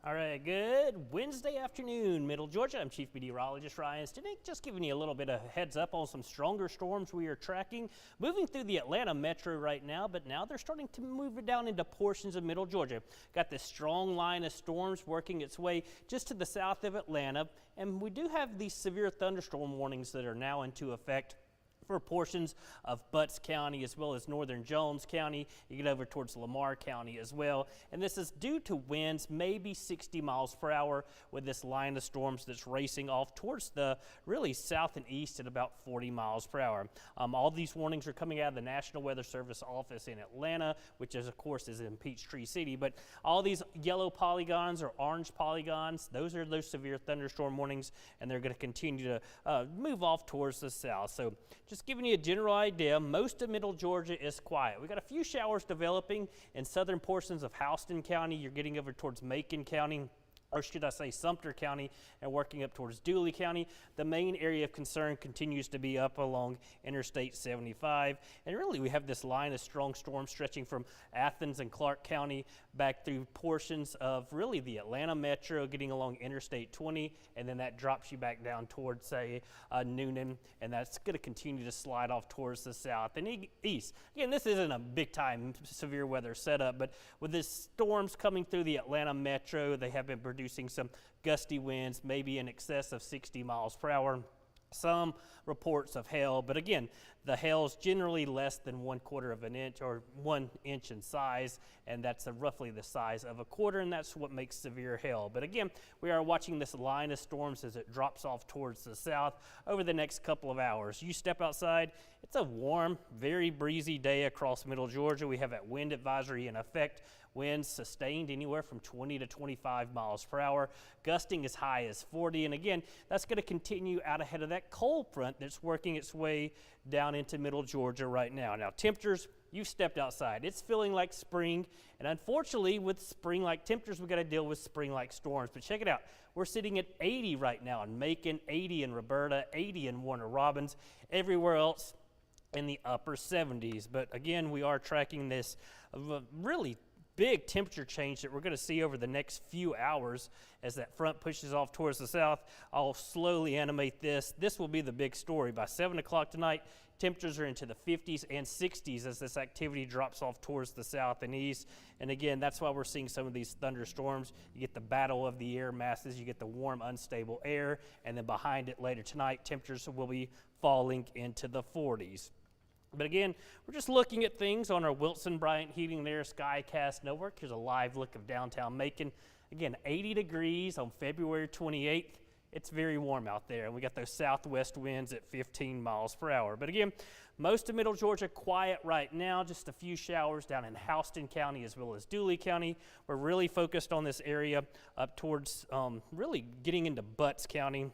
All right, good Wednesday afternoon, Middle Georgia. I'm Chief Meteorologist Ryan Stinnett, just giving you a little bit of heads up on some stronger storms we are tracking. Moving through the Atlanta metro right now, but now they're starting to move it down into portions of Middle Georgia. Got this strong line of storms working its way just to the south of Atlanta, and we do have these severe thunderstorm warnings that are now into effect for portions of Butts County as well as northern Jones County. You get over towards Lamar County as well. And this is due to winds maybe 60 miles per hour with this line of storms that's racing off towards the really south and east at about 40 miles per hour. All these warnings are coming out of the National Weather Service office in Atlanta, which is, of course, is in Peachtree City. But all these yellow polygons or orange polygons, those are those severe thunderstorm warnings, and they're going to continue to move off towards the south. So just giving you a general idea, most of Middle Georgia is quiet. We got a few showers developing in southern portions of Houston County. You're getting over towards Macon County, or should I say Sumter County, and working up towards Dooley County. The main area of concern continues to be up along Interstate 75. And really we have this line of strong storms stretching from Athens and Clark County back through portions of really the Atlanta metro, getting along Interstate 20, and then that drops you back down towards, say, Noonan, and that's going to continue to slide off towards the south and east. Again, this isn't a big-time severe weather setup, but with these storms coming through the Atlanta metro, they have been producing some gusty winds, maybe in excess of 60 miles per hour. Some reports of hail, but again, the hail is generally less than 1/4 of an inch or 1 inch in size, and that's roughly the size of a quarter, and that's what makes severe hail. But again, we are watching this line of storms as it drops off towards the south over the next couple of hours. You step outside, it's a warm, very breezy day across Middle Georgia. We have that wind advisory in effect. Winds sustained anywhere from 20 to 25 miles per hour, gusting as high as 40. And again, that's going to continue out ahead of that cold front that's working its way down into Middle Georgia right now. Now, temperatures, you've stepped outside. It's feeling like spring. And unfortunately, with spring-like temperatures, we've got to deal with spring-like storms. But check it out. We're sitting at 80 right now in Macon, 80 in Roberta, 80 in Warner Robins. Everywhere else in the upper 70s. But again, we are tracking this really big temperature change that we're going to see over the next few hours as that front pushes off towards the south. I'll slowly animate this. This will be the big story. By 7 o'clock tonight, temperatures are into the 50s and 60s as this activity drops off towards the south and east. And again, that's why we're seeing some of these thunderstorms. You get the battle of the air masses, you get the warm, unstable air, and then behind it later tonight, temperatures will be falling into the 40s. But again, we're just looking at things on our Wilson Bryant Heating and Air Skycast network. Here's a live look of downtown Macon. Again, 80 degrees on February 28th. It's very warm out there, and we got those southwest winds at 15 miles per hour. But again, most of Middle Georgia quiet right now, just a few showers down in Houston County as well as Dooley County. We're really focused on this area up towards really getting into Butts County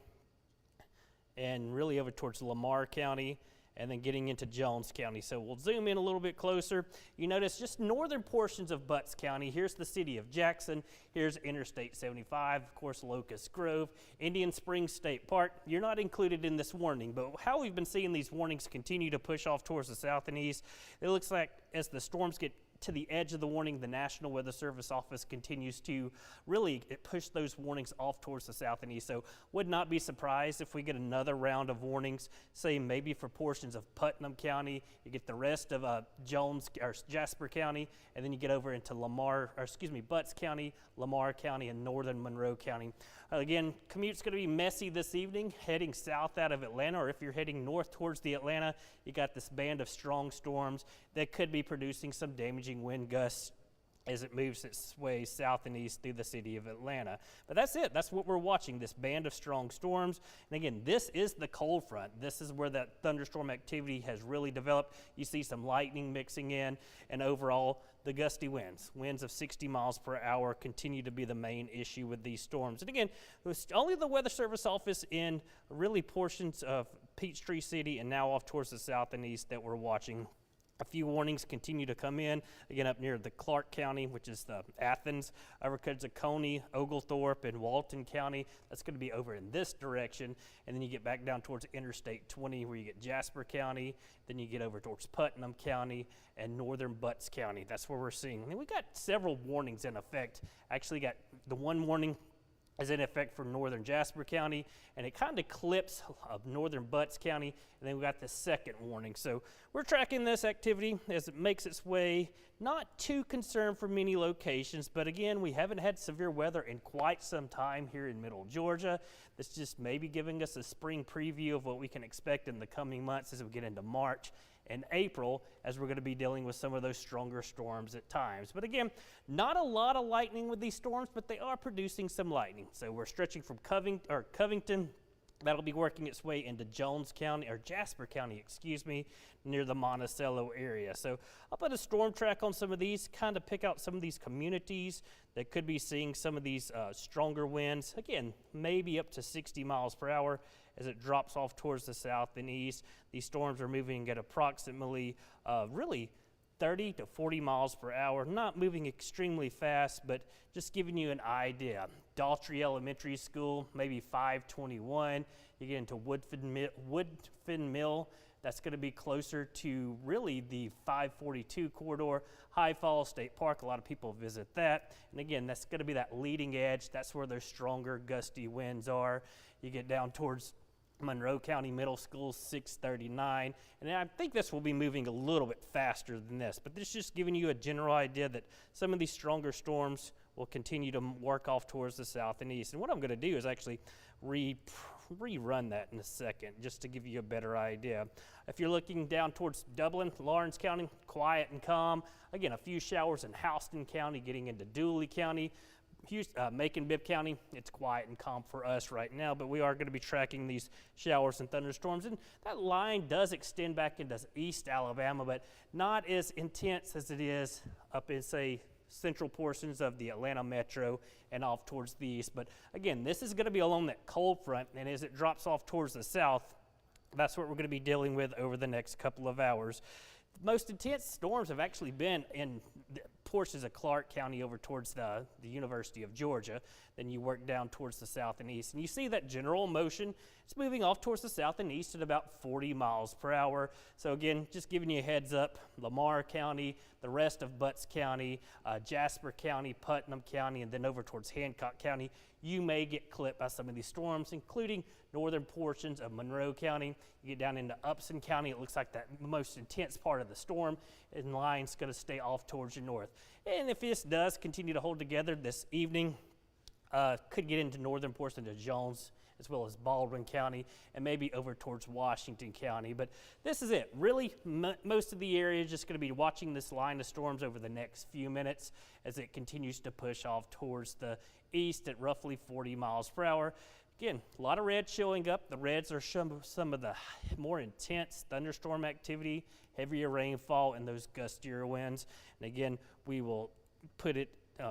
and really over towards Lamar County, and then getting into Jones County. So we'll zoom in a little bit closer. You notice just northern portions of Butts County. Here's the city of Jackson. Here's Interstate 75, of course, Locust Grove, Indian Springs State Park. You're not included in this warning, but how we've been seeing these warnings continue to push off towards the south and east, it looks like as the storms get to the edge of the warning, the National Weather Service office continues to really push those warnings off towards the south and east. So would not be surprised if we get another round of warnings, say maybe for portions of Putnam County. You get the rest of Jones or Jasper County, and then you get over into Butts County, Lamar County, and northern Monroe County. Again, commute's going to be messy this evening, heading south out of Atlanta, or if you're heading north towards the Atlanta, you got this band of strong storms that could be producing some damaging wind gusts as it moves its way south and east through the city of Atlanta. But that's it. That's what we're watching, this band of strong storms. And again, this is the cold front. This is where that thunderstorm activity has really developed. You see some lightning mixing in, and overall, the gusty winds of 60 miles per hour continue to be the main issue with these storms. And again, it was only the Weather Service office in really portions of Peachtree City and now off towards the south and east that we're watching A few warnings continue to come in, again up near the Clark County, which is the Athens, Coney, Oglethorpe, and Walton County. That's going to be over in this direction. And then you get back down towards Interstate 20 where you get Jasper County. Then you get over towards Putnam County and northern Butts County. That's where we're seeing. And we got several warnings in effect. Actually got the one warning is in effect for northern Jasper County, and it kind of clips of northern Butts County, and then we got the second warning. So we're tracking this activity as it makes its way. Not too concerned for many locations, but again, we haven't had severe weather in quite some time here in middle Georgia. This just may be giving us a spring preview of what we can expect in the coming months as we get into March and April, as we're going to be dealing with some of those stronger storms at times. But again, not a lot of lightning with these storms, but they are producing some lightning. So we're stretching from Covington. That'll be working its way into Jones County, or Jasper County, excuse me, near the Monticello area. So I'll put a storm track on some of these, kind of pick out some of these communities that could be seeing some of these stronger winds. Again, maybe up to 60 miles per hour as it drops off towards the south and east. These storms are moving at approximately really 30 to 40 miles per hour, not moving extremely fast, but just giving you an idea. Daltrey Elementary School, maybe 521. You get into Woodfin Mill, that's going to be closer to really the 542 corridor. High Falls State Park, a lot of people visit that. And again, that's going to be that leading edge. That's where those stronger gusty winds are. You get down towards Monroe County Middle School, 639, and I think this will be moving a little bit faster than this, but this is just giving you a general idea that some of these stronger storms will continue to work off towards the south and east. And what I'm going to do is actually rerun that in a second, just to give you a better idea. If you're looking down towards Dublin, Lawrence County, quiet and calm. Again, a few showers in Houston County, getting into Dooley County. Macon-Bibb County, it's quiet and calm for us right now, but we are going to be tracking these showers and thunderstorms. And that line does extend back into East Alabama, but not as intense as it is up in, say, central portions of the Atlanta metro and off towards the east. But again, this is going to be along that cold front, and as it drops off towards the south, that's what we're going to be dealing with over the next couple of hours. Most intense storms have actually been in portions of Clark County over towards the University of Georgia. Then you work down towards the south and east. And you see that general motion. It's moving off towards the south and east at about 40 miles per hour. So again, just giving you a heads up, Lamar County, the rest of Butts County, Jasper County, Putnam County, and then over towards Hancock County, you may get clipped by some of these storms, including northern portions of Monroe County. You get down into Upson County, it looks like that most intense part of the storm, and line's going to stay off towards the north. And if this does continue to hold together this evening, could get into northern portions of Jones, as well as Baldwin County, and maybe over towards Washington County. But this is it. Really, most of the area is just going to be watching this line of storms over the next few minutes as it continues to push off towards the east at roughly 40 miles per hour. Again, a lot of red showing up. The reds are some of the more intense thunderstorm activity, heavier rainfall, and those gustier winds. And again, we will put it,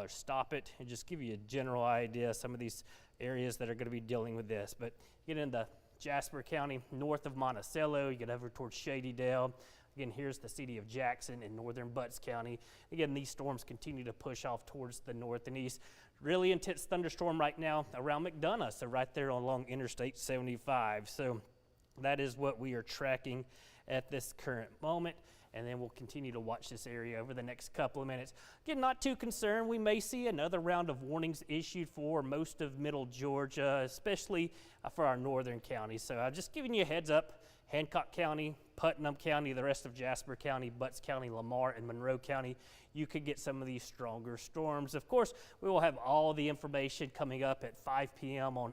stop it, and just give you a general idea of some of these areas that are going to be dealing with this. But get into Jasper County, north of Monticello, you get over towards Shady Dale. Again, here's the city of Jackson in northern Butts County. Again, these storms continue to push off towards the north and east. Really intense thunderstorm right now around McDonough, so right there along Interstate 75. So that is what we are tracking at this current moment. And then we'll continue to watch this area over the next couple of minutes. Again, not too concerned. We may see another round of warnings issued for most of middle Georgia, especially for our northern counties. So I'm just giving you a heads up. Hancock County, Putnam County, the rest of Jasper County, Butts County, Lamar, and Monroe County, you could get some of these stronger storms. Of course, we will have all the information coming up at 5 p.m. on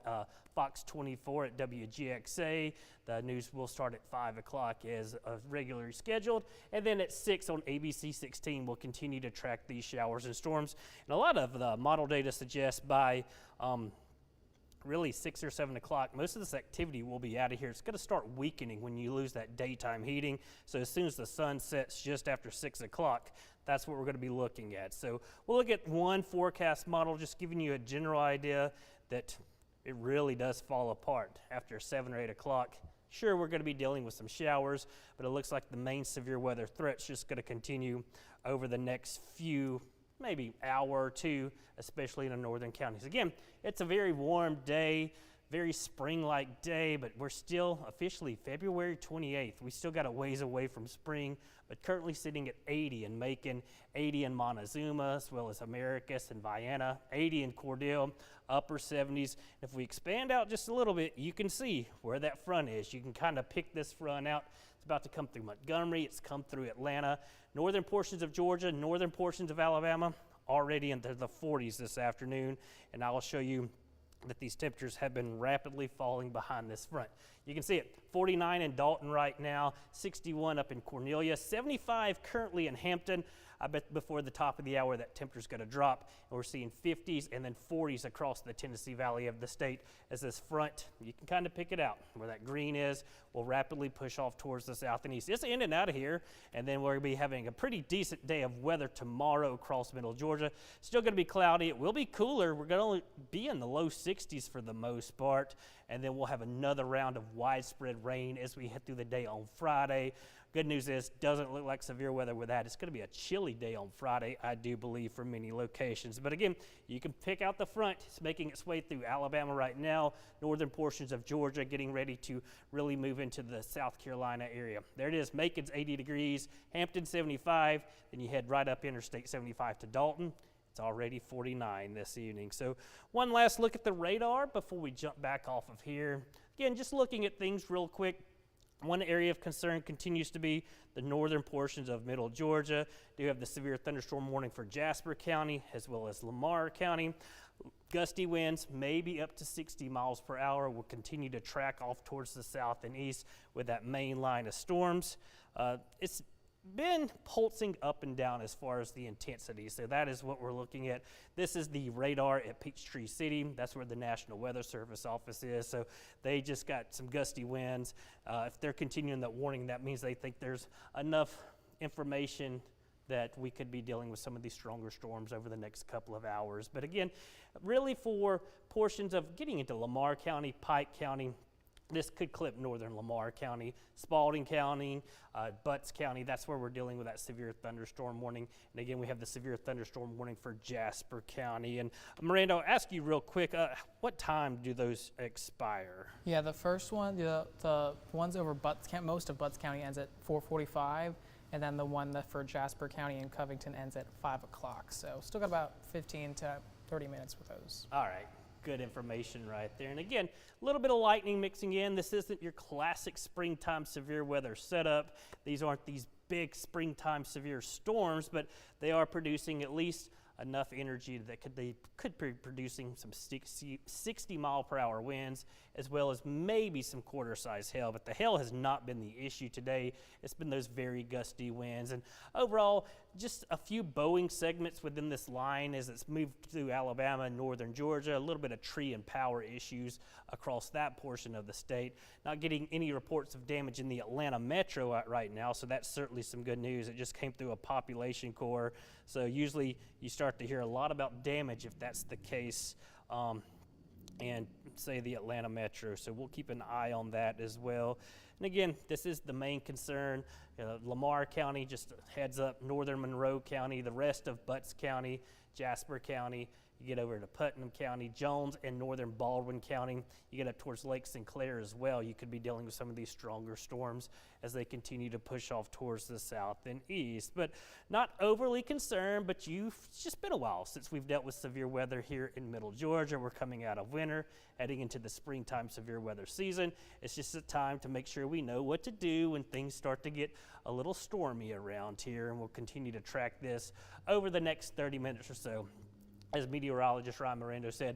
Fox 24 at WGXA. The news will start at 5 o'clock as regularly scheduled. And then at 6 on ABC 16, we'll continue to track these showers and storms. And a lot of the model data suggests by really 6 or 7 o'clock, most of this activity will be out of here. It's going to start weakening when you lose that daytime heating. So as soon as the sun sets just after 6 o'clock, that's what we're going to be looking at. So we'll look at one forecast model, just giving you a general idea that it really does fall apart after 7 or 8 o'clock. Sure, we're going to be dealing with some showers, but it looks like the main severe weather threat's just going to continue over the next few, maybe hour or two, especially in the northern counties. Again, it's a very warm day, very spring-like day, but we're still officially February 28th. We still got a ways away from spring, but currently sitting at 80 in Macon, 80 in Montezuma, as well as Americus and Vienna, 80 in Cordell, upper 70s. If we expand out just a little bit, you can see where that front is. You can kind of pick this front out. It's about to come through Montgomery. It's come through Atlanta. Northern portions of Georgia, northern portions of Alabama, already into the 40s this afternoon, and I will show you that these temperatures have been rapidly falling behind this front. You can see it, 49 in Dalton right now, 61 up in Cornelia, 75 currently in Hampton. I bet before the top of the hour that temperature's going to drop, and we're seeing 50s and then 40s across the Tennessee Valley of the state as this front, you can kind of pick it out where that green is, will rapidly push off towards the south and east. It's in and out of here, and then we're going to be having a pretty decent day of weather tomorrow across middle Georgia. Still going to be cloudy. It will be cooler. We're going to be in the low 60s for the most part, and then we'll have another round of widespread rain as we head through the day on Friday. Good news is, doesn't look like severe weather with that. It's going to be a chilly day on Friday, I do believe, for many locations. But again, you can pick out the front. It's making its way through Alabama right now, northern portions of Georgia, getting ready to really move into the South Carolina area. There it is, Macon's 80 degrees, Hampton 75, then you head right up Interstate 75 to Dalton. It's already 49 this evening. So one last look at the radar before we jump back off of here. Again, just looking at things real quick. One area of concern continues to be the northern portions of middle Georgia. Do have the severe thunderstorm warning for Jasper County as well as Lamar County. Gusty winds, maybe up to 60 miles per hour, will continue to track off towards the south and east with that main line of storms. It's been pulsing up and down as far as the intensity, so that is what we're looking at. This is the radar at Peachtree City. That's where the National Weather Service office is, so they just got some gusty winds. If they're continuing that warning, that means they think there's enough information that we could be dealing with some of these stronger storms over the next couple of hours. But again, really for portions of getting into Lamar County, Pike County, this could clip northern Lamar County, Spalding County, Butts County. That's where we're dealing with that severe thunderstorm warning. And again, we have the severe thunderstorm warning for Jasper County. And Miranda, I'll ask you real quick, what time do those expire? Yeah, the first one, the ones over Butts County, most of Butts County ends at 4:45, and then the one for Jasper County and Covington ends at 5 o'clock. So still got about 15 to 30 minutes with those. All right. Good information right there. And again, a little bit of lightning mixing in. This isn't your classic springtime severe weather setup. These aren't these big springtime severe storms, but they are producing at least enough energy that they could be producing some 60 mile per hour winds, as well as maybe some quarter size hail. But the hail has not been the issue today. It's been those very gusty winds. And overall, just a few bowing segments within this line as it's moved through Alabama and northern Georgia. A little bit of tree and power issues across that portion of the state. Not getting any reports of damage in the Atlanta metro right now, so that's certainly some good news. It just came through a population core, so usually you start to hear a lot about damage if that's the case, and say the Atlanta metro, so we'll keep an eye on that as well. And again, this is the main concern. Lamar County, just heads up, northern Monroe County, the rest of Butts County, Jasper County. You get over to Putnam County, Jones, and northern Baldwin County. You get up towards Lake Sinclair as well. You could be dealing with some of these stronger storms as they continue to push off towards the south and east. But not overly concerned, but it's just been a while since we've dealt with severe weather here in middle Georgia. We're coming out of winter, heading into the springtime severe weather season. It's just a time to make sure we know what to do when things start to get a little stormy around here, and we'll continue to track this over the next 30 minutes or so. As meteorologist Ryan Miranda said,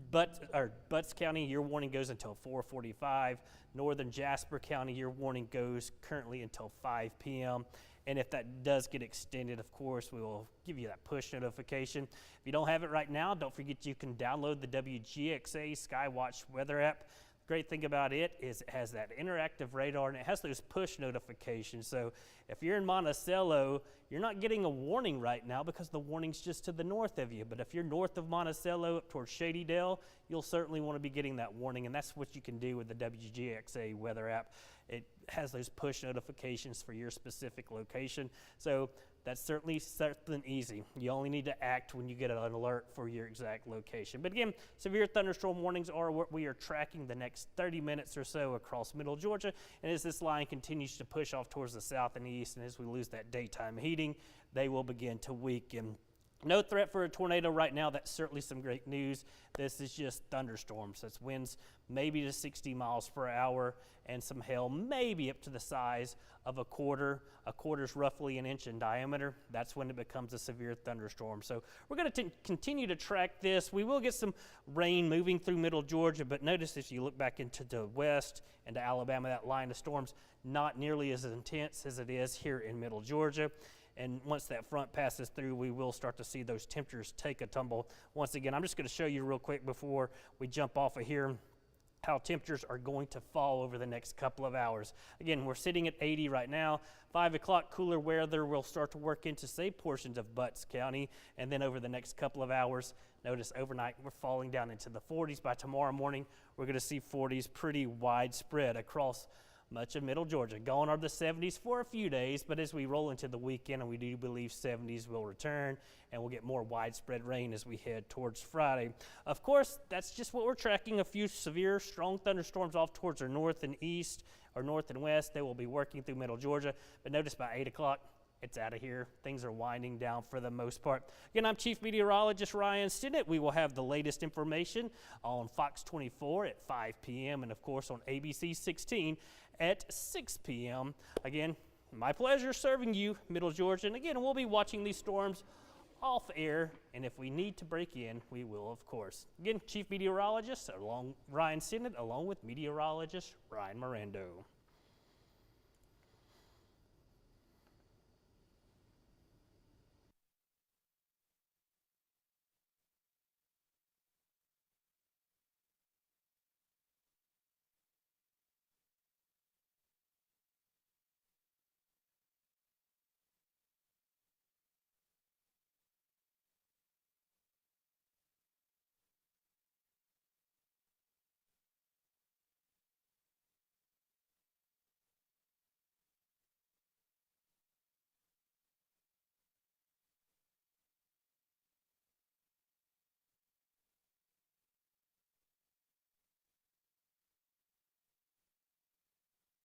Butts County, your warning goes until 4:45. Northern Jasper County, your warning goes currently until 5 p.m. And if that does get extended, of course, we will give you that push notification. If you don't have it right now, don't forget you can download the WGXA SkyWatch weather app. Great thing about it is it has that interactive radar and it has those push notifications. So if you're in Monticello, you're not getting a warning right now because the warning's just to the north of you. But if you're north of Monticello up towards Shady Dale, you'll certainly want to be getting that warning. And that's what you can do with the WGXA weather app. It has those push notifications for your specific location. So that's certainly something easy. You only need to act when you get an alert for your exact location. But again, severe thunderstorm warnings are what we are tracking the next 30 minutes or so across middle Georgia. And as this line continues to push off towards the south and east, and as we lose that daytime heating, they will begin to weaken. No threat for a tornado right now. That's certainly some great news. This is just thunderstorms. That's winds maybe to 60 miles per hour and some hail maybe up to the size of a quarter. A quarter's roughly an inch in diameter. That's when it becomes a severe thunderstorm. So we're going to continue to track this. We will get some rain moving through middle Georgia, but notice if you look back into the west and to Alabama, that line of storms not nearly as intense as it is here in middle Georgia. And once that front passes through, we will start to see those temperatures take a tumble. Once again, I'm just going to show you real quick before we jump off of here how temperatures are going to fall over the next couple of hours. Again, we're sitting at 80 right now. 5 o'clock, cooler weather will start to work into, say, portions of Butts County. And then over the next couple of hours, notice overnight we're falling down into the 40s. By tomorrow morning, we're going to see 40s pretty widespread across much of middle Georgia. Going are the 70s for a few days, but as we roll into the weekend, and we do believe 70s will return, and we'll get more widespread rain as we head towards Friday. Of course, that's just what we're tracking. A few severe, strong thunderstorms off towards our north and east, or north and west. They will be working through middle Georgia, but notice by 8 o'clock, it's out of here. Things are winding down for the most part. Again, I'm Chief Meteorologist Ryan Stinnett. We will have the latest information on Fox 24 at 5 p.m. and, of course, on ABC 16 at 6 p.m. Again, my pleasure serving you, Middle Georgia. And again, we'll be watching these storms off air, and if we need to break in, we will, of course. Again, Chief Meteorologist Ryan Stinnett, along with Meteorologist Ryan Mirando.